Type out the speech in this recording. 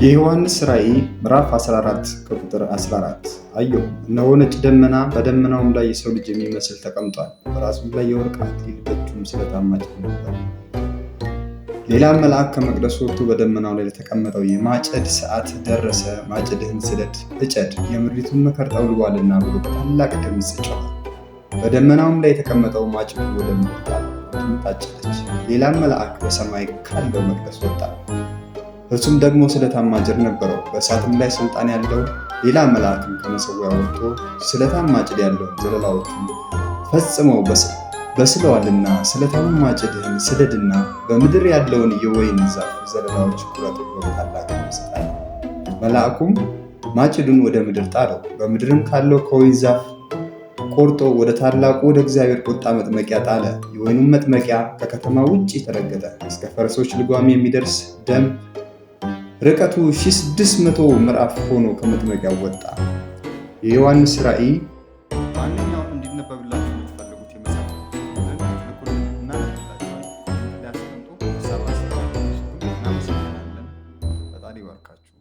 የዮሐንስ ራእይ ምዕራፍ 14 ከቁጥር 14 አየሁ፣ እነሆ ነጭ ደመና፣ በደመናውም ላይ የሰው ልጅ የሚመስል ተቀምጧል። በራሱም ላይ የወርቅ አክሊል፣ በእጁም ስለታም ማጭድ ነበር። ሌላም መልአክ ከመቅደሱ ወጥቶ በደመናው ላይ ለተቀመጠው የማጨድ ሰዓት ደረሰ፣ ማጭድህን ስደድ፣ እጨድ፣ የምድሪቱን መከር ጠውልጓልና ብሎ በታላቅ ድምፅ ጮኸ። በደመናውም ላይ የተቀመጠው ማጭዱ ወደ ምድር ጣለ፣ ምድሪቱም ታጨደች። ሌላም መልአክ በሰማይ ካለው መቅደስ ወጣ፣ እርሱም ደግሞ ስለታም ማጭድ ነበረው፣ በእሳትም ላይ ስልጣን ያለው። ሌላ መልአክም ከመሠዊያው ወጥቶ ስለታም ማጭድ ያለውን ዘለላዎቹን ፈጽመው በስለዋልና ስለታም ማጭድህን ስደድና በምድር ያለውን የወይን ዛፍ ዘለላዎች ቁረጥ ብሎ በታላቅ ድምፅ ጣለ። መልአኩም ማጭዱን ወደ ምድር ጣለው፣ በምድርም ካለው ከወይን ዛፍ ቆርጦ ወደ ታላቁ ወደ እግዚአብሔር ቁጣ መጥመቂያ ጣለ። የወይኑም መጥመቂያ ከከተማ ውጭ ተረገጠ፣ እስከ ፈረሶች ልጓም የሚደርስ ደም ርቀቱ 1600 ምዕራፍ ሆኖ ከመጥመቂያው ወጣ። የዮሐንስ ራእይ ማንኛውም እንዲነበብላችሁ የምትፈልጉት የመጽሐፍ እናነብላችኋለን። እናመሰግናለን። ፈጣሪ ይባርካችሁ።